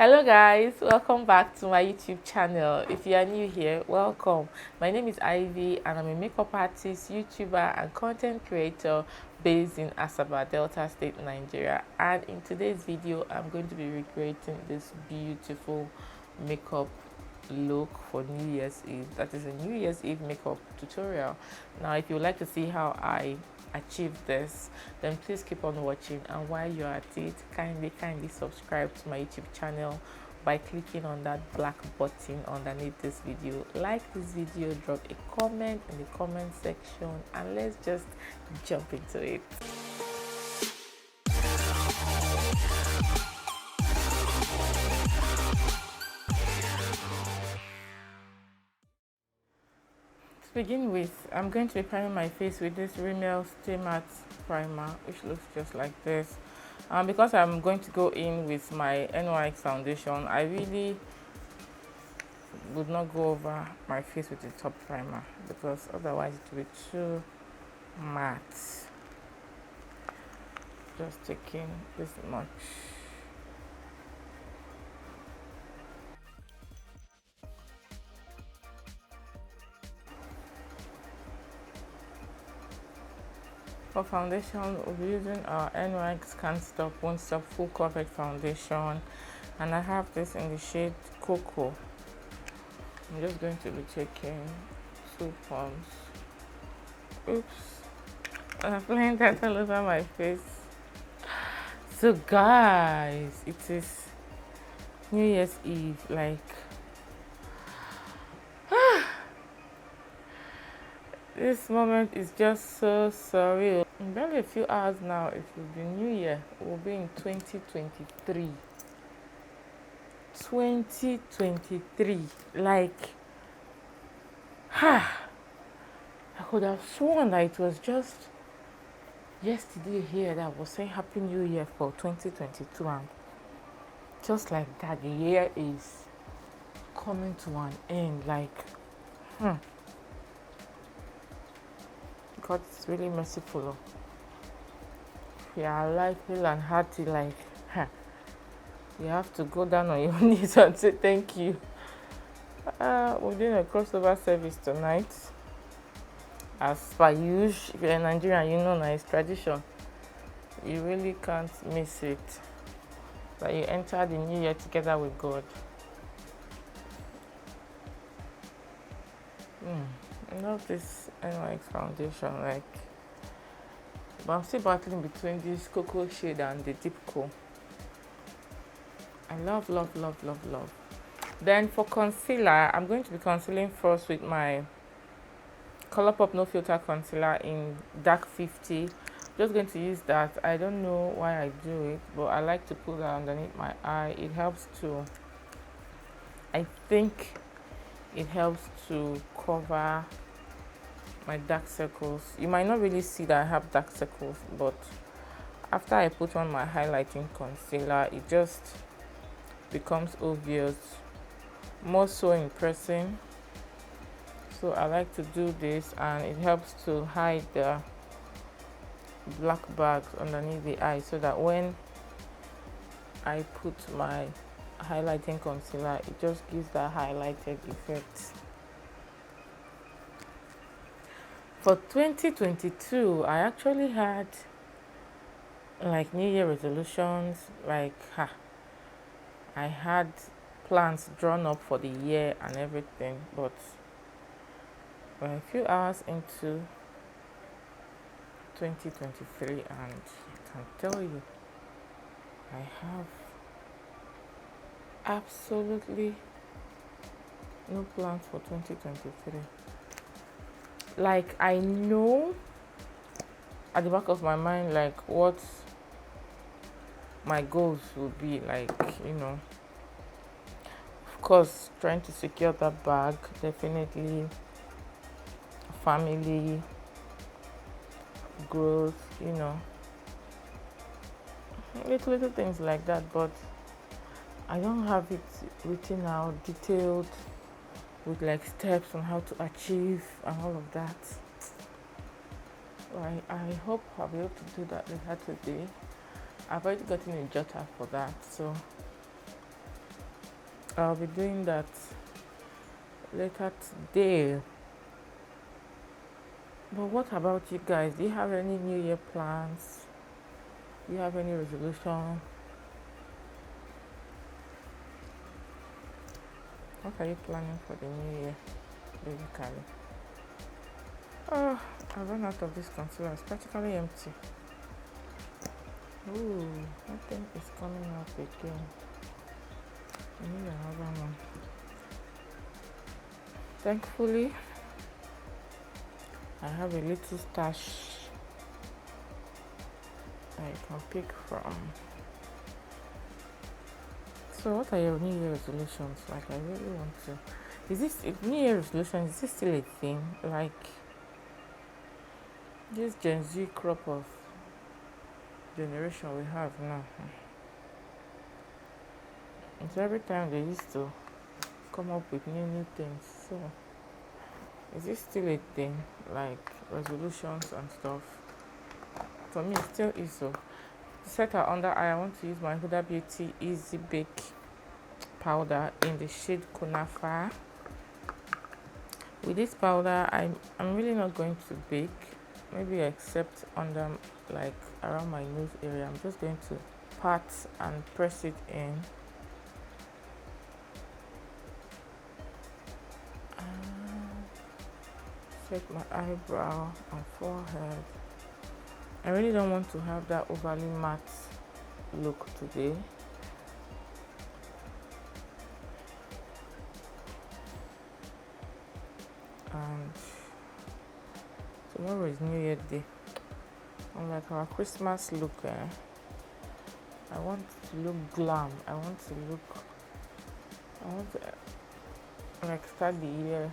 Hello guys, welcome back to my YouTube channel. If you are new here, welcome. My name is Ivy and I'm a makeup artist, YouTuber and content creator based in Asaba, Delta State, Nigeria. And in today's video, I'm going to be recreating this beautiful makeup look for New Year's Eve. That is a New Year's Eve makeup tutorial. Now if you would like to see how I achieve this, then please keep on watching, and while you're at it, kindly subscribe to my YouTube channel by clicking on that black button underneath this video. Like this video, drop a comment in the comment section, and let's just jump into it. To begin with, I'm going to be priming my face with this Rimmel Stay Matte primer, which looks just like this. Because I'm going to go in with my NYX foundation, I really would not go over my face with the top primer because otherwise it will be too matte. Just taking this much. For foundation, we'll be using our NYX Can't Stop, Won't Stop Full Coverage Foundation, and I have this in the shade Cocoa. I'm just going to be taking 2 pumps. Oops, I'm applying that all over my face. So guys, it is New Year's Eve, like this moment is just so surreal. In barely a few hours now, it will be New Year. We'll be in 2023. 2023. Like, I could have sworn that it was just yesterday here that I was saying Happy New Year for 2022. And just like that, the year is coming to an end. Like, God is really merciful. We are alive, hale and hearty, like, you have to go down on your knees and say thank you. We're doing a crossover service tonight. As per usual, if you're in Nigeria, you know it's tradition. You really can't miss it. That you enter the new year together with God. I love this NYX foundation, like, but I'm still battling between this cocoa shade and the deep coal. I love. Then for concealer, I'm going to be concealing first with my Colourpop No Filter concealer in dark 50. Just going to use that. I don't know why I do it, but I like to put that underneath my eye. It helps to, I think it helps to cover my dark circles. You might not really see that I have dark circles, but after I put on my highlighting concealer, it just becomes obvious, more so in person. So I like to do this, and it helps to hide the black bags underneath the eye, so that when I put my highlighting concealer, it just gives that highlighted effect. For 2022, I actually had like New Year resolutions, like I had plans drawn up for the year and everything, but we're a few hours into 2023, and I can tell you, I have absolutely no plans for 2023. Like, I know at the back of my mind, like, what my goals will be, like, of course, trying to secure that bag, definitely, family, growth, little things like that, but I don't have it written out, detailed, with like steps on how to achieve and all of that. So I hope I'll be able to do that later today. I've already gotten a jotter for that, so I'll be doing that later today. But what about you guys? Do you have any New Year plans? Do you have any resolution? What are you planning for the New Year, basically? Oh, I run out of this concealer. It's practically empty. Ooh, nothing is coming up again. I need another one. Thankfully, I have a little stash I can pick from. So what are your New Year resolutions? Like, I really want to. Is this New Year resolution? Is this still a thing? Like this Gen Z crop of generation we have now. And so every time they used to come up with new things. So is this still a thing? Like resolutions and stuff? For me, it still is. So to set her under eye, I want to use my Huda Beauty Easy Bake powder in the shade Kunafa. With this powder, I'm really not going to bake, maybe except under, like, around my nose area. I'm just going to pat and press it in. Set my eyebrow and forehead. I really don't want to have that overly matte look today. And tomorrow is New Year Day. I'm like our Christmas look. I want to look glam. I want to like start the year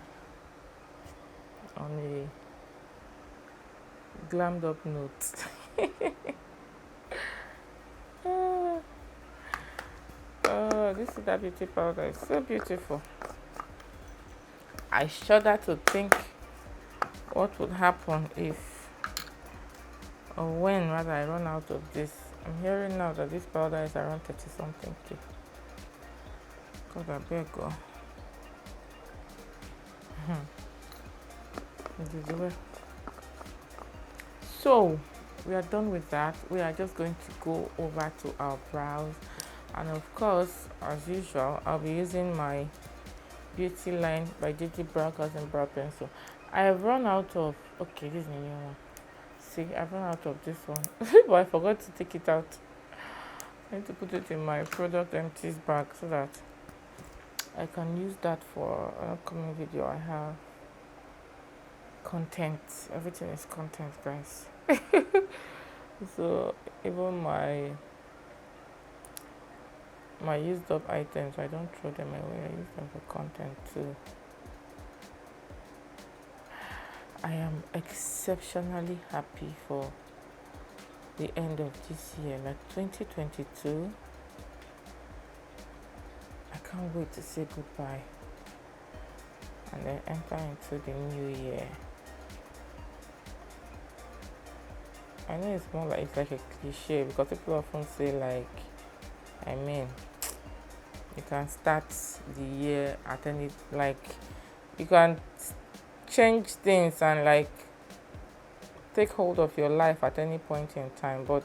on a glammed up note. Oh, this is that beauty powder. It's so beautiful. I shudder to think what would happen if, or when rather, I run out of this. I'm hearing now that this powder is around 30 something K. God, I beg go. So we are done with that. We are just going to go over to our brows, and of course, as usual, I'll be using my Beauty Line by JT Brow and Brow Pencil. I have run out of, okay, this is the new one. See, I've run out of this one, but I forgot to take it out. I need to put it in my product empties bag so that I can use that for an upcoming video. I have content. Everything is content, guys. So even my used up items, I don't throw them away. I use them for content too. I am exceptionally happy for the end of this year, like 2022. I can't wait to say goodbye and then enter into the new year. I know it's more like, it's like a cliche because people often say, like, I mean, you can start the year at any, like, you can change things and like take hold of your life at any point in time, but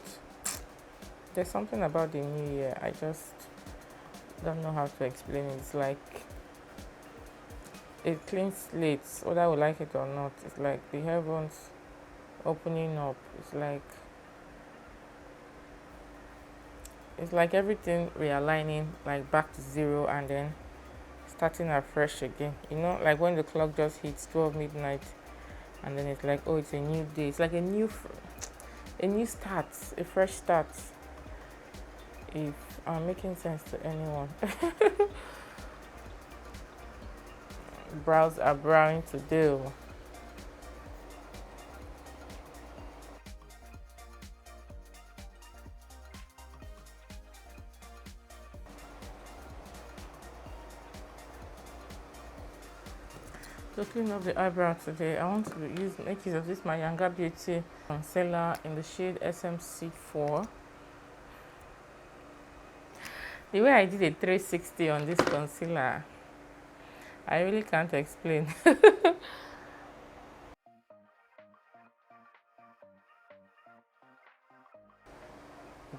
there's something about the new year, I just don't know how to explain it. It's like a clean slate, whether we like it or not. It's like the heavens opening up. It's like everything realigning, like back to zero, and then starting afresh again. You know, like when the clock just hits 12 midnight, and then it's like, oh, it's a new day. It's like a new start, a fresh start. If I'm making sense to anyone. Brows are browing today. To clean up the eyebrow today, I want to make use of this my Younger Beauty concealer in the shade SMC4. The way I did a 360 on this concealer, I really can't explain.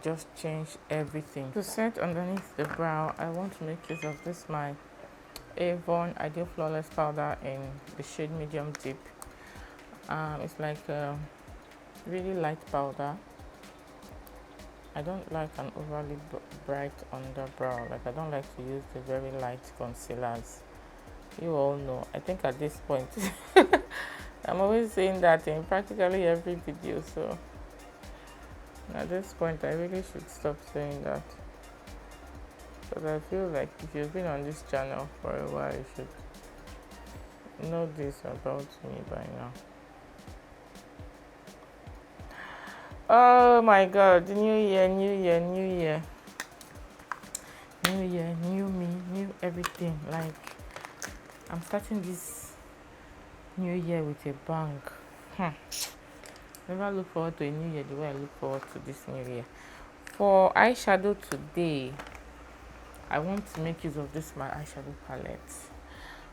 Just change everything. To set underneath the brow, I want to make use of this my Avon Ideal Flawless powder in the shade medium deep. It's like a really light powder. I don't like an overly bright underbrow. Like, I don't like to use the very light concealers. You all know. I think at this point, I'm always saying that in practically every video. So at this point, I really should stop saying that, because I feel like if you've been on this channel for a while, you should know this about me by now. Oh my god, new year, new year, new year. New year, new me, new everything. Like, I'm starting this new year with a bang. Never look forward to a new year the way I look forward to this new year. For eyeshadow today, I want to make use of this my eyeshadow palette.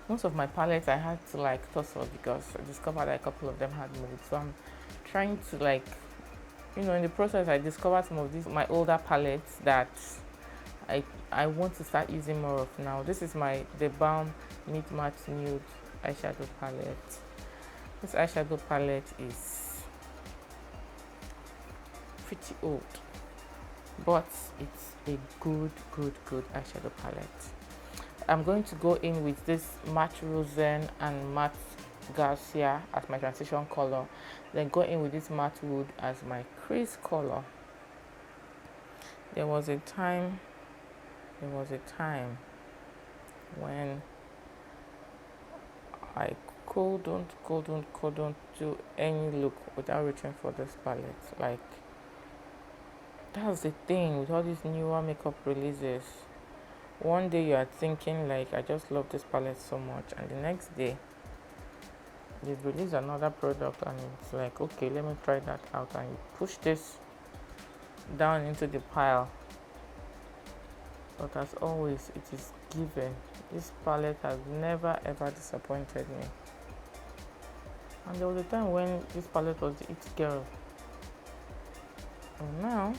Most of my palettes I had to like toss off because I discovered that a couple of them had mold. So I'm trying to, like, in the process, I discovered some of these my older palettes that I want to start using more of now. This is the Balm Meet Matte Nude eyeshadow palette. This eyeshadow palette is pretty old, but it's a good eyeshadow palette. I'm going to go in with this matte Rosen and matte Garcia as my transition color, then go in with this matte Wood as my crease color. There was a time when I couldn't do any look without reaching for this palette. Like, that's the thing with all these newer makeup releases. One day you are thinking like, I just love this palette so much, and the next day they release another product and it's like, okay, let me try that out, and you push this down into the pile. But as always, it is given. This palette has never ever disappointed me. And there was a time when this palette was the it girl. And now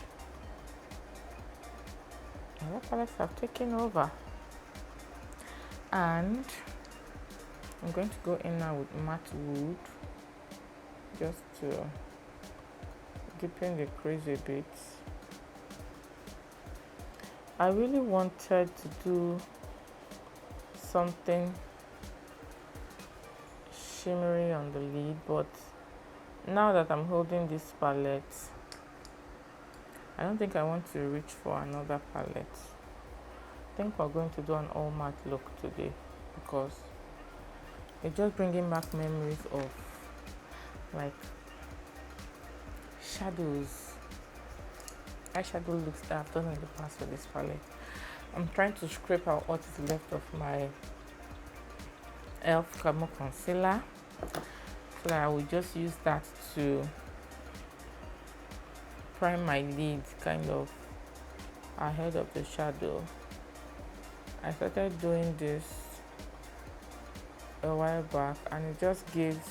other palettes have taken over. And I'm going to go in now with matte Wood just to deepen the crease a bit. I really wanted to do something shimmery on the lid, but now that I'm holding this palette, I don't think I want to reach for another palette. I think we're going to do an all matte look today because it's just bringing back memories of like eyeshadow looks that I've done in the past with this palette. I'm trying to scrape out what is left of my e.l.f. Camo concealer, so that I will just use that to prime my lid kind of ahead of the shadow. I started doing this a while back and it just gives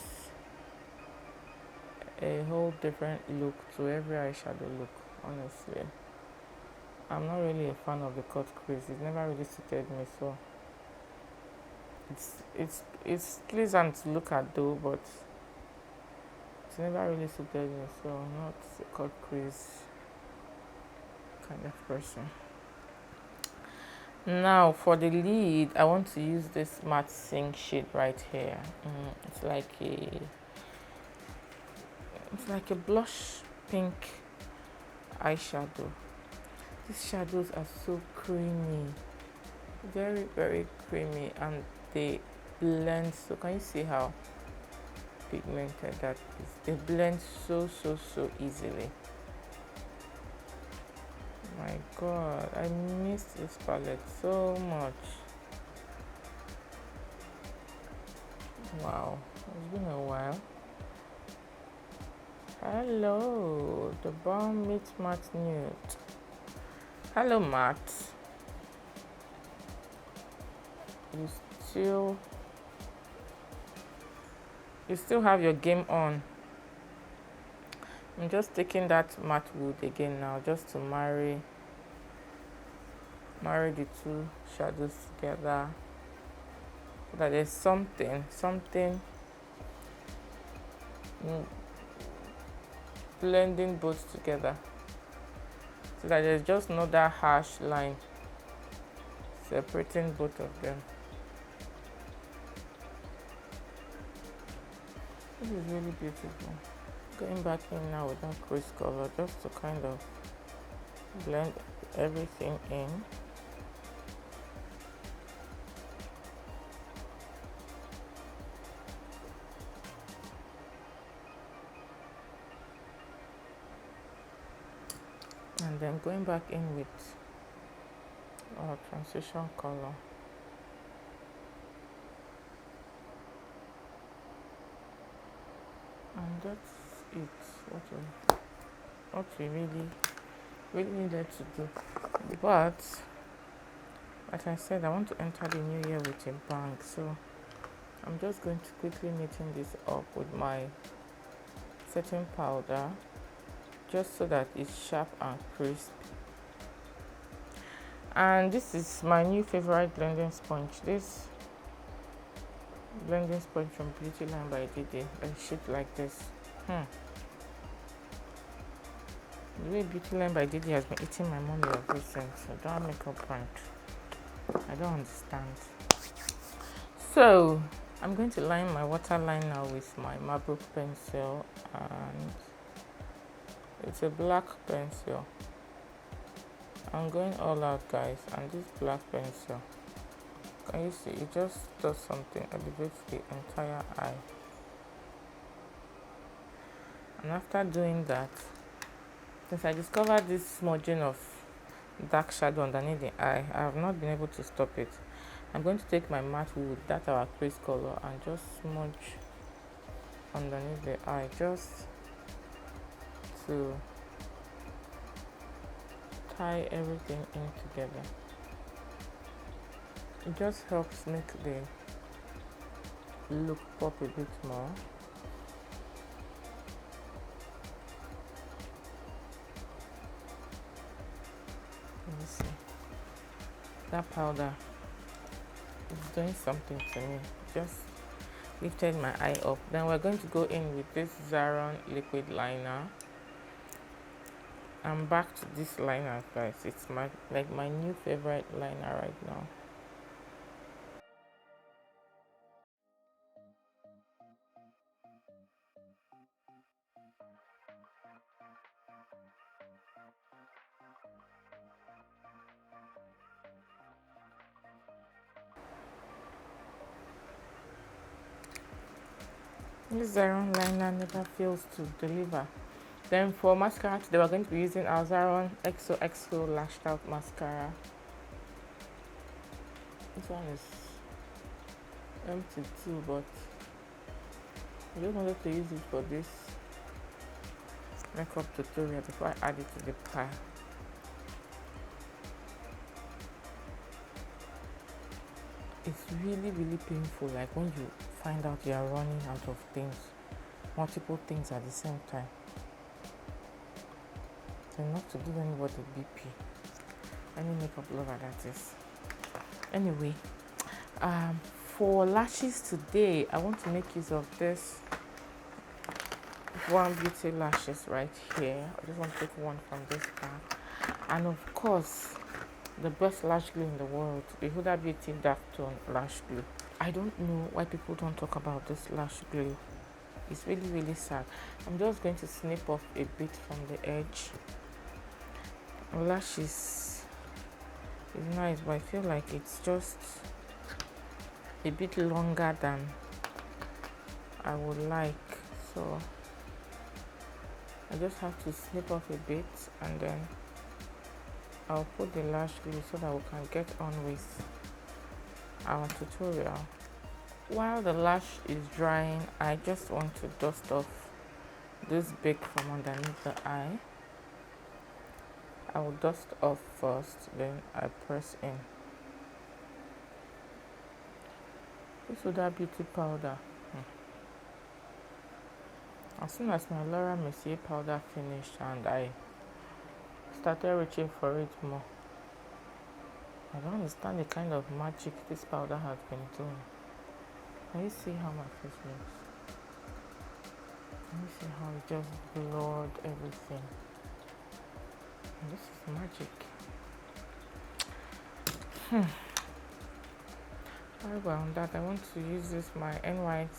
a whole different look to every eyeshadow look. Honestly, I'm not really a fan of the cut crease. It never really suited me, so it's pleasant to look at though, but it's never really suited me, so I'm not a cut crease kind of person. Now for the lid, I want to use this matte Sing shade right here. It's like a blush pink eyeshadow. These shadows are so creamy, very creamy, and they blend. So can you see how pigmented that is? They blend so easily. My god, I missed this palette so much. Wow, it's been a while. Hello, the Balm Meet Matte Nude. Hello, Matte. you still have your game on. I'm just taking that matte wood again now, just to marry the two shadows together, so that there's something blending both together, so that there's just not that harsh line separating both of them. This is really beautiful. Going back in now with that crease color, just to kind of blend everything in. And then going back in with our transition color. And that's it, what we really needed to do. But like I said, I want to enter the new year with a bang, so I'm just going to quickly neaten this up with my setting powder, just so that it's sharp and crisp. And this is my new favorite blending sponge, this blending sponge from Beauty Line by Didi, that's shaped like this. The way Beauty Line by Didi has been eating my money of recent, I don't have makeup brand. I don't understand. So I'm going to line my waterline now with my Marble pencil, and it's a black pencil. I'm going all out, guys, and this black pencil, can you see, it just does something, elevates the entire eye. And after doing that, since I discovered this smudging of dark shadow underneath the eye, I have not been able to stop it. I'm going to take my matte wood, that's our crease color, and just smudge underneath the eye, just to tie everything in together. It just helps make the look pop a bit more. Let me see. That powder is doing something to me. Just lifted my eye up. Then we're going to go in with this Zaron liquid liner. I'm back to this liner, guys. It's my new favorite liner right now. This Zaron liner never fails to deliver. Then for mascara today, we're going to be using our Zaron XOXO Lashed Out Mascara. This one is empty too, but I just wanted to use it for this makeup tutorial before I add it to the pile. It's really painful, like when you find out you are running out of things, multiple things at the same time. Enough to give anybody BP, any makeup lover that is. Anyway, for lashes today, I want to make use of this One Beauty lashes right here. I just want to take one from this pack, and of course the best lash glue in the world, the Huda Beauty Dark Tone Lash Glue. I don't know why people don't talk about this lash glue. It's really sad. I'm just going to snip off a bit from the edge. Lashes is nice, but I feel like it's just a bit longer than I would like, so I just have to snip off a bit, and then I'll put the lash glue so that we can get on with our tutorial. While the lash is drying, I just want to dust off this bake from underneath the eye. I will dust off first, then I press in. This Huda Beauty powder. As soon as my Laura Mercier powder finished and I started reaching for it more, I don't understand the kind of magic this powder has been doing. Can you see how my face looks? Can you see how it just blurred everything? And this is magic. Well, on that, I want to use this my NY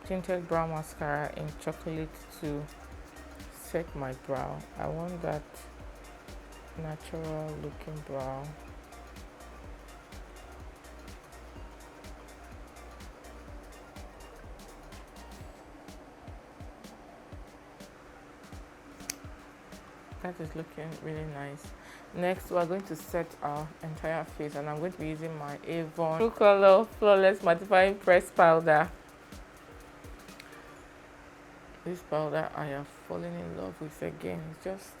tinted brow mascara in chocolate to set my brow. I want that natural looking brow. That is looking really nice. Next, we are going to set our entire face, and I'm going to be using my Avon True Color Flawless Mattifying Press Powder. This powder I have fallen in love with again. It's just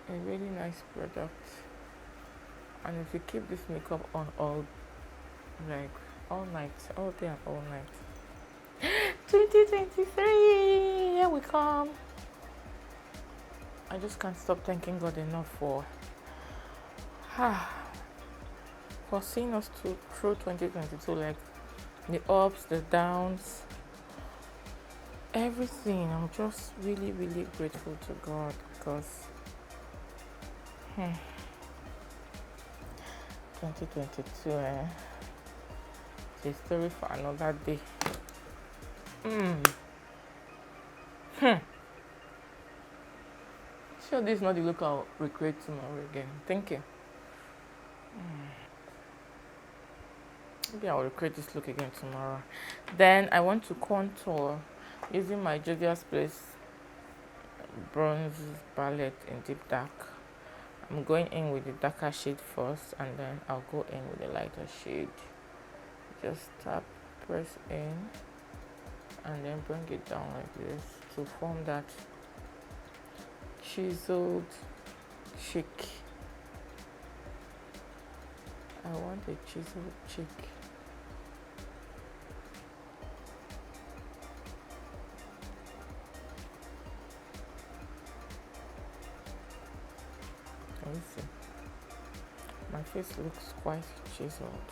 a really nice product, and if you keep this makeup on all night, all day and all night. 2023, here we come. I just can't stop thanking God enough for seeing us through 2022, like the ups, the downs, everything. I'm just really, really grateful to God because 2022 is a story for another day. Sure, this is not the look I'll recreate tomorrow again. Thank you. Maybe I'll recreate this look again tomorrow. Then I want to contour using my Juvia's Place bronze palette in deep dark. I'm going in with the darker shade first, and then I'll go in with the lighter shade. Just tap, press in, and then bring it down like this to form that chiseled cheek. I want a chiseled cheek. Can you see? My face looks quite chiseled.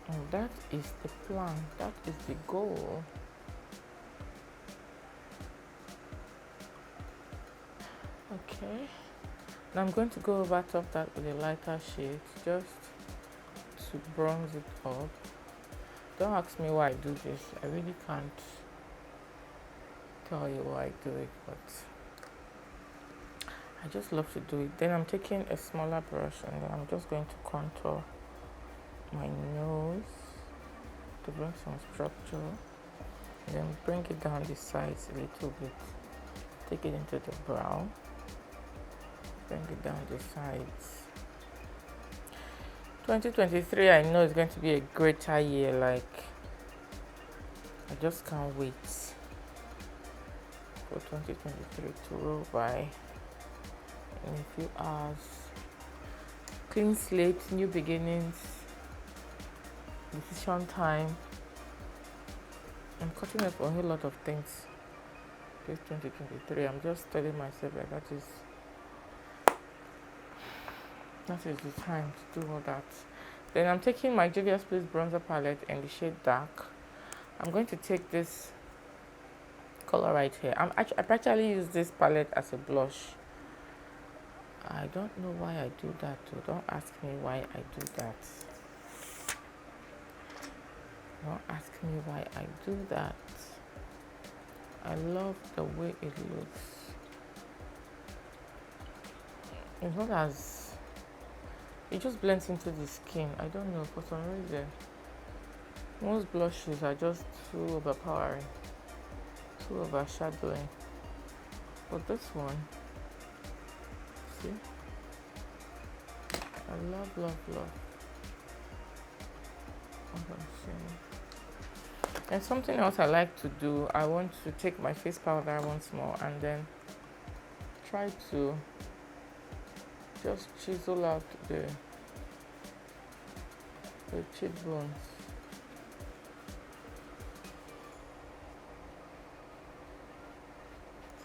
And that is the plan, that is the goal. Okay, now I'm going to go over top that with a lighter shade just to bronze it up. Don't ask me why I do this. I really can't tell you why I do it, but I just love to do it. Then I'm taking a smaller brush and then I'm just going to contour my nose to bring some structure, and then bring it down the sides a little bit. Take it into the brow. Bring it down the sides. 2023, I know it's going to be a greater year. Like, I just can't wait for 2023 to roll by in a few hours. Clean slate, new beginnings, decision time. I'm cutting up a whole lot of things this 2023. I'm just telling myself that that is the time to do all that. Then I'm taking my Juvia's Place bronzer palette in the shade dark. I'm going to take this color right here. I practically use this palette as a blush. I don't know why I do that too. Don't ask me why I do that. Don't ask me why I do that. I love the way it looks. It's not as, it just blends into the skin. I don't know, for some reason. Most blushes are just too overpowering, too overshadowing. But this one, see? I love, love, love what I'm seeing. And something else I like to do, I want to take my face powder once more and then try to just chisel out the cheekbones.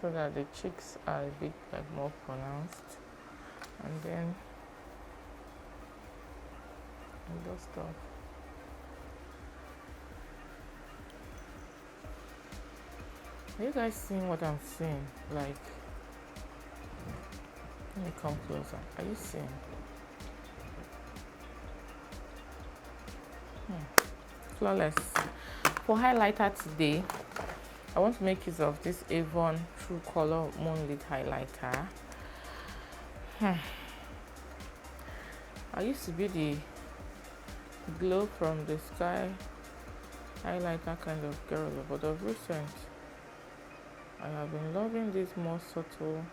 So that the cheeks are a bit like more pronounced, and then those stuff. Are you guys seeing what I'm seeing? Like, let me come closer. Are you seeing? Flawless. For highlighter today, I want to make use of this Avon True Color Moonlit highlighter. I used to be the glow from the sky highlighter kind of girl, but of recent I have been loving these more subtle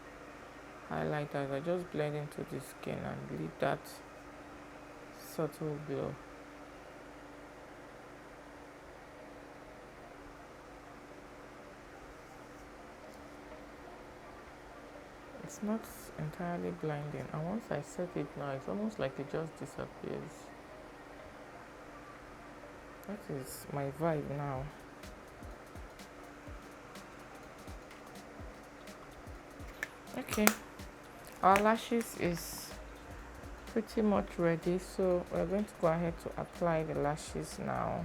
highlighters. I just blend into the skin and leave that subtle glow. It's not entirely blinding, and once I set it now, it's almost like it just disappears. That is my vibe now. Okay, our lashes is pretty much ready, so we're going to go ahead to apply the lashes now.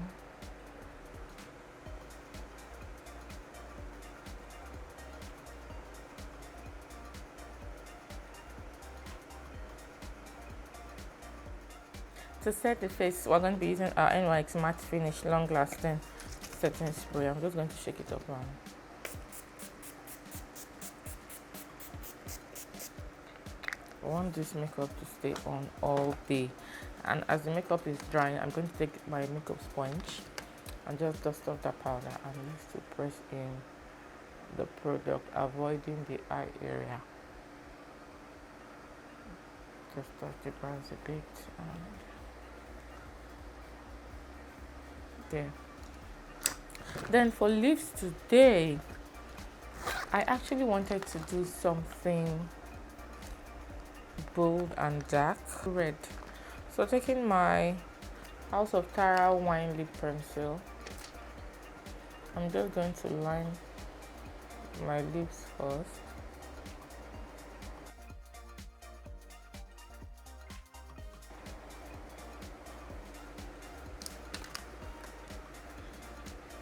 To set the face, we're going to be using our NYX Matte Finish Long Lasting Setting Spray. I'm just going to shake it up around. I want this makeup to stay on all day, and as the makeup is drying, I'm going to take my makeup sponge and just dust off that powder and use to press in the product, avoiding the eye area. Just touch the brows a bit and there. Then for lips today, I actually wanted to do something bold and dark red. So taking my House of Tara wine lip pencil, I'm just going to line my lips first.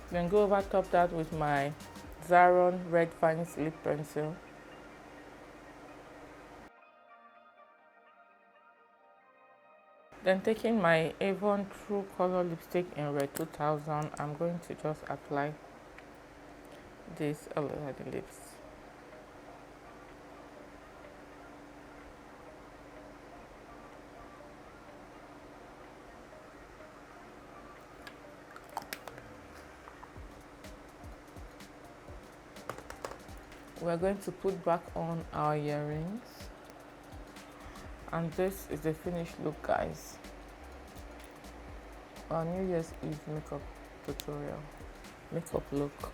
Then go over top that with my Zaron Red Vines lip pencil. Then taking my Avon True Color lipstick in Red 2000, I'm going to just apply this all over the lips. We're going to put back on our earrings, and this is the finished look, guys. Our New Year's Eve makeup tutorial, makeup look.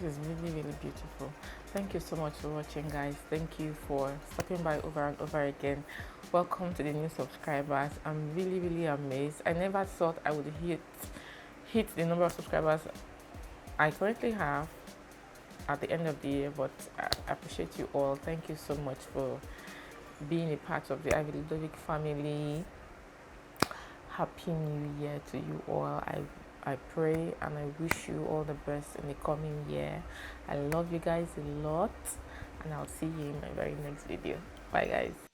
This is really, really beautiful. Thank you so much for watching, guys. Thank you for stopping by over and over again. Welcome to the new subscribers. I'm really, really amazed. I never thought I would hit the number of subscribers I currently have at the end of the year, but I appreciate you all. Thank you so much for being a part of the Ivy Ludovic family. Happy New Year to you all. I pray and I wish you all the best in the coming year. I love you guys a lot, and I'll see you in my very next video. Bye, guys.